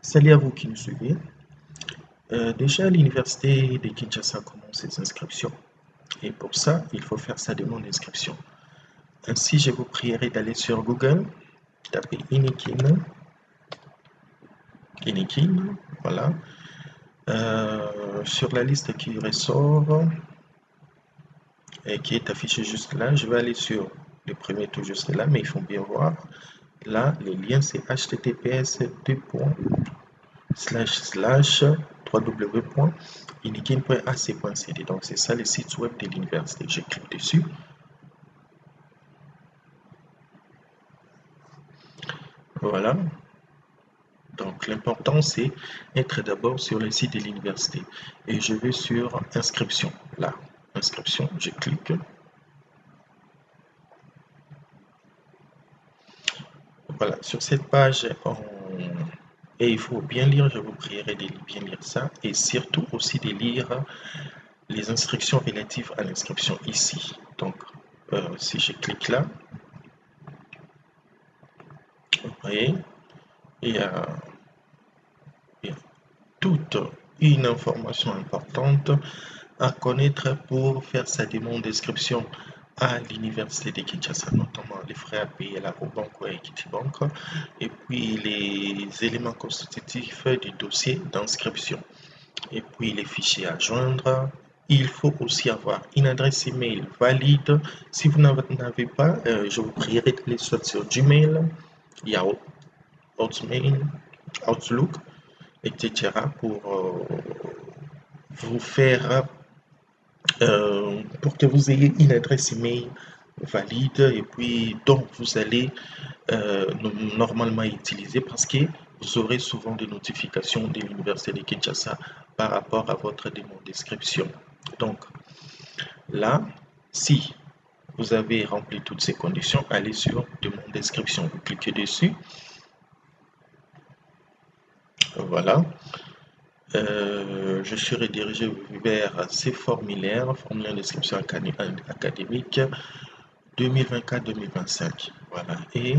Salut à vous qui nous suivez. Déjà, l'université de Kinshasa commence ses inscriptions et pour ça, il faut faire sa demande d'inscription. Ainsi, je vous prierai d'aller sur Google, taper Inikin, voilà. Sur la liste qui ressort et qui est affichée juste là, je vais aller sur le premier tout juste là, mais il faut bien voir. Là, le lien c'est https://www.inikin.ac.cd. Donc c'est ça le site web de l'université. Je clique dessus. Voilà. Donc l'important c'est être d'abord sur le site de l'université. Et je vais sur inscription. Là, inscription, je clique. Voilà, sur cette page, et il faut bien lire, je vous prierai de bien lire ça, et surtout aussi de lire les instructions relatives à l'inscription ici. Donc, si je clique là, vous voyez, il y a toute une information importante à connaître pour faire sa demande d'inscription à l'université de Kinshasa, notamment les frais à payer à la Banque ou à Equity Bank, et puis les éléments constitutifs du dossier d'inscription, et puis les fichiers à joindre. Il faut aussi avoir une adresse email valide. Si vous n'avez pas, je vous prierai d'aller soit sur Gmail, Yahoo, Hotmail, Outlook, etc. pour vous faire pour que vous ayez une adresse email valide et puis dont vous allez normalement utiliser parce que vous aurez souvent des notifications de l'université de Kinshasa par rapport à votre demande d'inscription. Donc là, si vous avez rempli toutes ces conditions, allez sur demande d'inscription, vous cliquez dessus. Voilà. Je suis redirigé vers ces formulaire d'inscription académique 2024-2025. Voilà. Et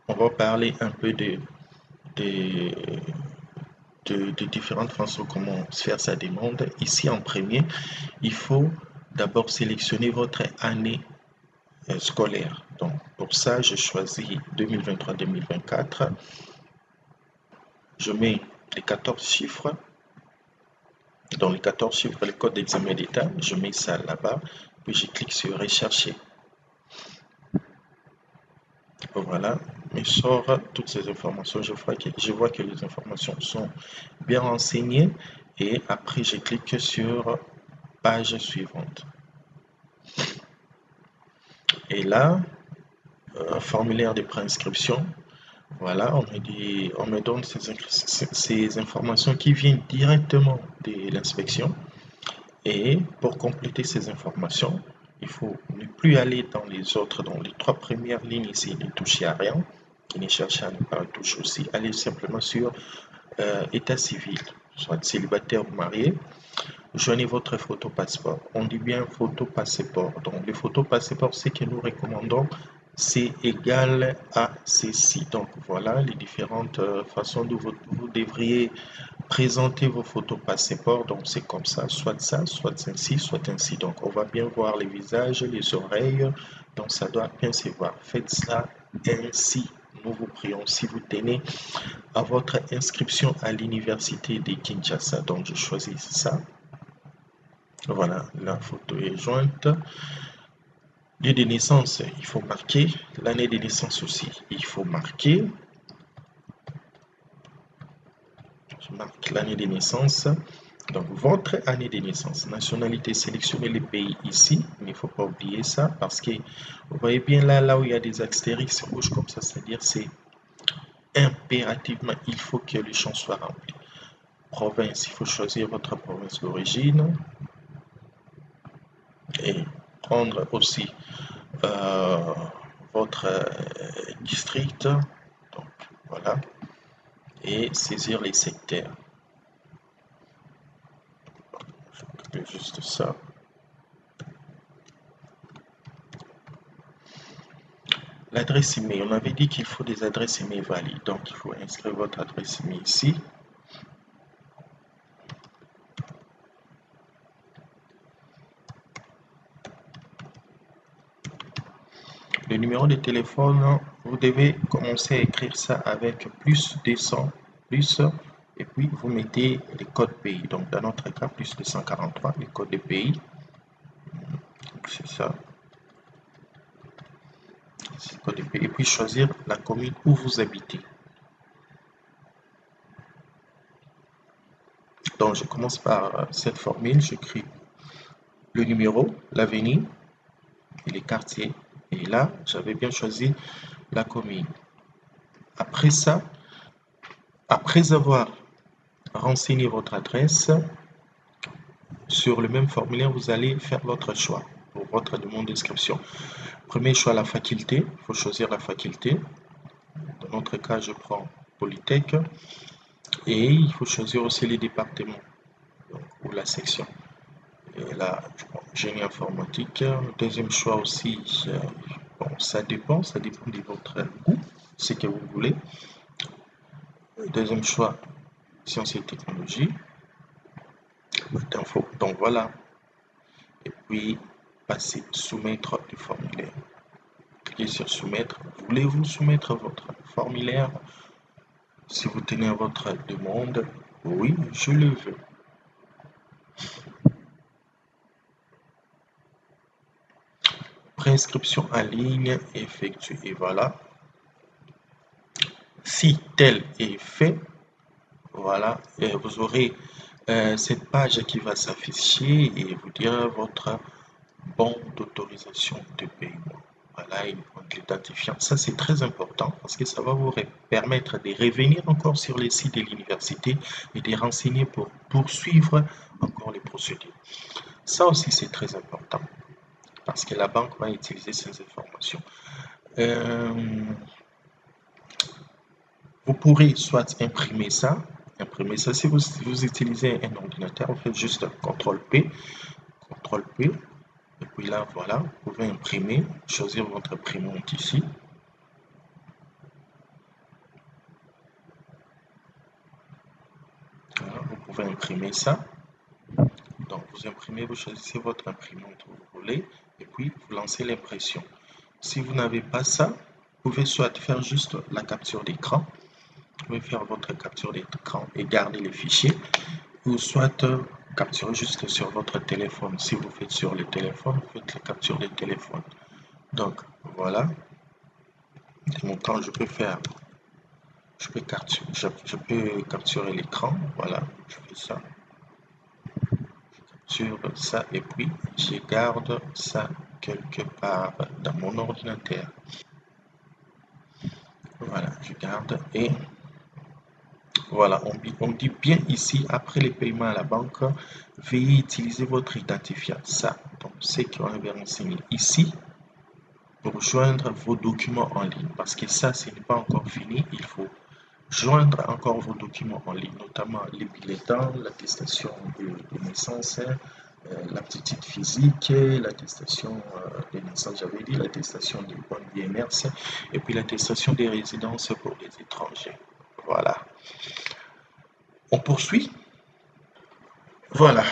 on va parler un peu de différentes façons comment faire sa demande. Ici, en premier, il faut d'abord sélectionner votre année scolaire. Donc, pour ça, je choisis 2023-2024. Je mets les 14 chiffres. Dans les 14 chiffres, le code d'examen d'État, je mets ça là-bas, puis je clique sur rechercher. Voilà, me sort toutes ces informations. Je vois que les informations sont bien renseignées et après je clique sur page suivante. Et là, formulaire de préinscription. Voilà, on me donne ces informations qui viennent directement de l'inspection. Et pour compléter ces informations, il faut ne plus aller dans les autres, dans les trois premières lignes ici, ne toucher à rien, et ne chercher à ne pas toucher aussi. Allez simplement sur état civil, soit célibataire ou marié. Joignez votre photo passeport. On dit bien photo passeport. Donc, les photos passeport, ce que nous recommandons, c'est égal à ceci. Donc, voilà les différentes façons dont vous devriez présenter vos photos passeport. Donc, c'est comme ça, soit ainsi, soit ainsi. Donc, on va bien voir les visages, les oreilles. Donc, ça doit bien se voir. Faites cela ainsi. Nous vous prions si vous tenez à votre inscription à l'université de Kinshasa. Donc, je choisis ça. Voilà, la photo est jointe. Lieu de naissance, il faut marquer. L'année de naissance aussi, il faut marquer. Je marque l'année de naissance. Donc, votre année de naissance. Nationalité, sélectionnez les pays ici. Mais il ne faut pas oublier ça parce que vous voyez bien là où il y a des astérisques rouges comme ça, c'est-à-dire c'est impérativement, il faut que le champ soit rempli. Province, il faut choisir votre province d'origine. Et prendre aussi votre district, donc voilà, et saisir les secteurs. Je fais juste ça. L'adresse email, on avait dit qu'il faut des adresses email valides. Donc, il faut inscrire votre adresse email ici. Le numéro de téléphone, vous devez commencer à écrire ça avec plus 200, plus, et puis vous mettez les codes pays. Donc, dans notre cas, plus 243, les codes de pays. C'est ça. Code de pays. Et puis choisir la commune où vous habitez. Donc, je commence par cette formule. J'écris le numéro, l'avenue et les quartiers. Et là, j'avais bien choisi la commune. Après ça, après avoir renseigné votre adresse, sur le même formulaire, vous allez faire votre choix pour votre demande d'inscription. Premier choix, la faculté. Il faut choisir la faculté. Dans notre cas, je prends Polytech. Et il faut choisir aussi les départements ou la section. Et là, je prends génie informatique. Deuxième choix aussi, bon, ça dépend de votre goût, ce que vous voulez. Deuxième choix, sciences et technologies. Donc voilà. Et puis, passer, soumettre le formulaire. Cliquez sur soumettre. Voulez-vous soumettre votre formulaire? Si vous tenez à votre demande, oui, je le veux. Préinscription en ligne effectuée. Et voilà. Si tel est fait, voilà, vous aurez cette page qui va s'afficher et vous dire votre bon d'autorisation de paiement. Voilà, une compte identifiant. Ça, c'est très important parce que ça va vous permettre de revenir encore sur les sites de l'université et de renseigner pour poursuivre encore les procédures. Ça aussi, c'est très important parce que la banque va utiliser ces informations. Vous pourrez soit imprimer ça si vous utilisez un ordinateur, vous faites juste CTRL-P, CTRL-P, et puis là, voilà, vous pouvez imprimer, choisir votre imprimante ici. Voilà, vous pouvez imprimer ça. Donc, vous imprimez, vous choisissez votre imprimante que vous voulez, et puis vous lancez l'impression. Si vous n'avez pas ça, vous pouvez soit faire juste la capture d'écran, vous pouvez faire votre capture d'écran et garder les fichiers, ou soit capturer juste sur votre téléphone. Si vous faites sur le téléphone, vous faites la capture des téléphones. Donc, voilà. De mon temps, je peux capturer l'écran. Voilà, je fais ça. Sur ça et puis je garde ça quelque part dans mon ordinateur. Voilà, je garde et voilà, on dit bien ici, après les paiements à la banque, veuillez utiliser votre identifiant. Ça, donc c'est qu'on avait renseigné ici pour joindre vos documents en ligne. Parce que ça, ce n'est pas encore fini. Il faut joindre encore vos documents en ligne, notamment les bulletins, l'attestation de naissance, l'aptitude physique, l'attestation de naissance, j'avais dit, l'attestation de bonne BMRS, et puis l'attestation des résidences pour les étrangers. Voilà. On poursuit. Voilà.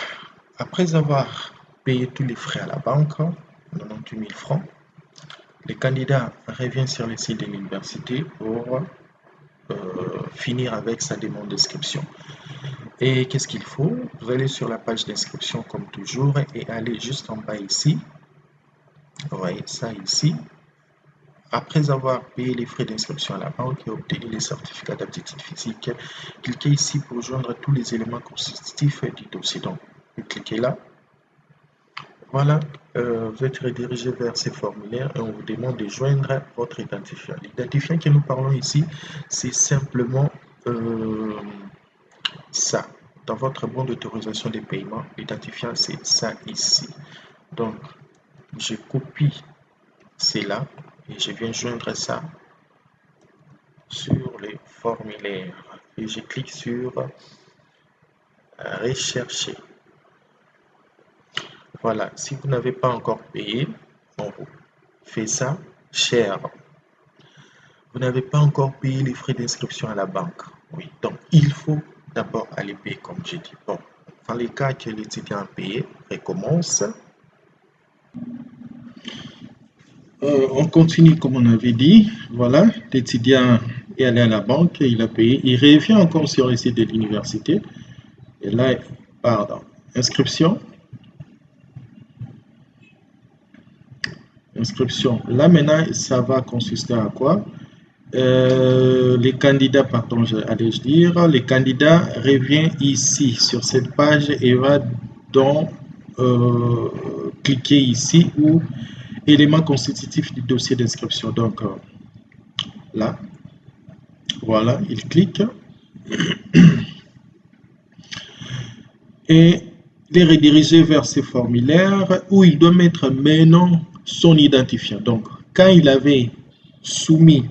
Après avoir payé tous les frais à la banque, 98 000 francs, le candidat revient sur le site de l'université pour finir avec sa demande d'inscription. Et qu'est-ce qu'il faut? Vous allez sur la page d'inscription comme toujours et allez juste en bas ici. Vous voyez ça ici. Après avoir payé les frais d'inscription à la banque et obtenu les certificats d'aptitude physique, cliquez ici pour joindre tous les éléments constitutifs du dossier. Donc, vous cliquez là. Voilà, vous êtes redirigé vers ces formulaires et on vous demande de joindre votre identifiant. L'identifiant que nous parlons ici, c'est simplement ça. Dans votre bon d'autorisation de paiement, l'identifiant, c'est ça ici. Donc, je copie cela et je viens joindre ça sur les formulaires et je clique sur rechercher. Voilà, si vous n'avez pas encore payé, on fait ça, cher. vous n'avez pas encore payé les frais d'inscription à la banque. Oui, donc il faut d'abord aller payer comme j'ai dit. Bon, dans les cas que l'étudiant a payé, recommence. On continue comme on avait dit. Voilà, l'étudiant est allé à la banque, il a payé. Il revient encore sur le site de l'université. Et là, pardon, inscription. Inscription. Là maintenant, ça va consister à quoi? Les candidats, pardon, allais-je dire, les candidats reviennent ici sur cette page et va donc cliquer ici où élément constitutif du dossier d'inscription. Donc là, voilà, il clique et les rediriger vers ces formulaires où il doit mettre maintenant son identifiant. Donc, quand il avait soumis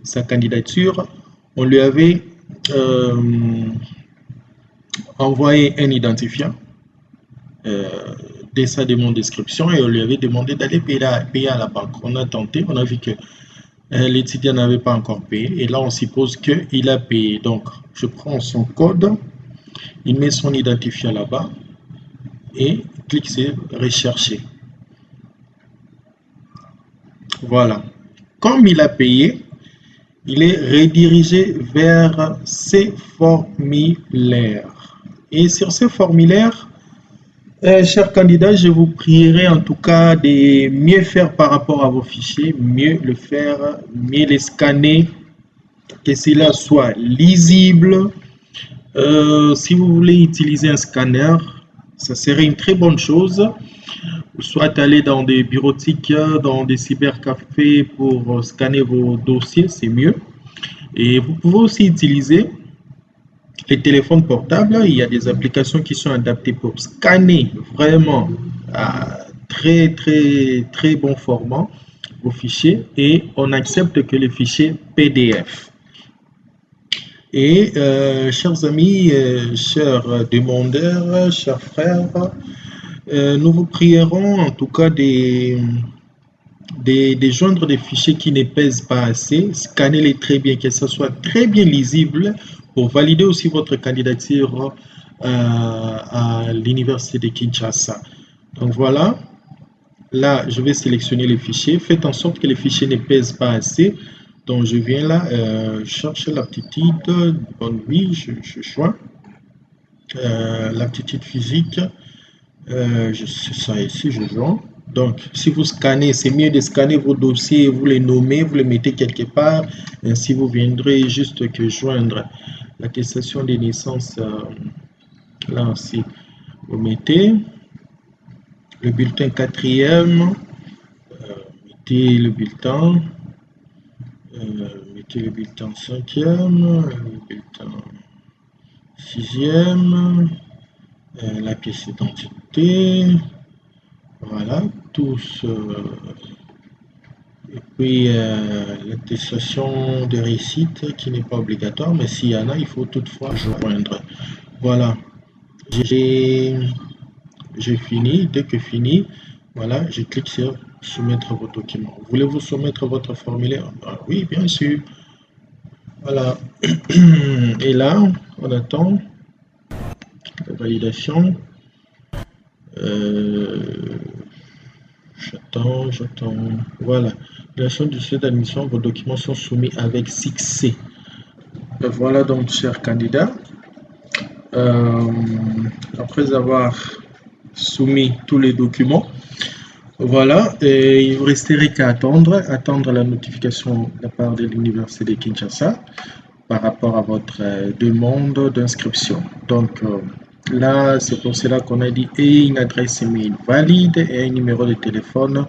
sa candidature, on lui avait envoyé un identifiant dès sa demande d'inscription et on lui avait demandé d'aller payer à la banque. On a tenté, on a vu que l'étudiant n'avait pas encore payé et là on suppose qu'il a payé. Donc, je prends son code, il met son identifiant là-bas et clique sur rechercher. Voilà. Comme il a payé, il est redirigé vers ces formulaires. Et sur ces formulaires, chers candidats, je vous prierai en tout cas de mieux faire par rapport à vos fichiers, mieux le faire, mieux les scanner, que cela soit lisible. Si vous voulez utiliser un scanner, ça serait une très bonne chose. Soit aller dans des bureautiques, dans des cybercafés pour scanner vos dossiers, c'est mieux. Et vous pouvez aussi utiliser les téléphones portables. Il y a des applications qui sont adaptées pour scanner vraiment à très bon format vos fichiers et on accepte que les fichiers PDF. Et chers amis, chers demandeurs, chers frères, nous vous prierons en tout cas de joindre des fichiers qui ne pèsent pas assez, scannez-les très bien, que ce soit très bien lisible pour valider aussi votre candidature à l'université de Kinshasa. Donc voilà, là je vais sélectionner les fichiers, faites en sorte que les fichiers ne pèsent pas assez. Donc je viens là, chercher l'aptitude, bon oui, je choisis l'aptitude physique. C'est ça ici, je joins. Donc, si vous scannez, c'est mieux de scanner vos dossiers, vous les nommez, vous les mettez quelque part. Ainsi, vous viendrez juste que joindre l'attestation de naissance. Là aussi, vous mettez le bulletin 4e, mettez le bulletin 5e, le bulletin 6e. La pièce d'identité, voilà, tous, et puis l'attestation de réussite qui n'est pas obligatoire, mais s'il y en a, il faut toutefois joindre. Voilà, j'ai fini. Dès que fini, voilà, je clique sur soumettre vos documents. Voulez-vous soumettre votre formulaire? Ah, oui, bien sûr. Voilà, et là, on attend la validation. J'attends. Voilà. Validation du site d'admission, vos documents sont soumis avec succès. Voilà donc, chers candidats. Après avoir soumis tous les documents, voilà, et il ne vous resterait qu'à attendre la notification de la part de l'université de Kinshasa par rapport à votre demande d'inscription. Donc, là, c'est pour cela qu'on a dit et une adresse email valide et un numéro de téléphone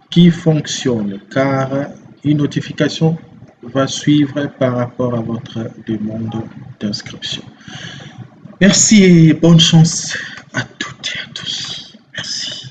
qui fonctionne, car une notification va suivre par rapport à votre demande d'inscription. Merci et bonne chance à toutes et à tous. Merci.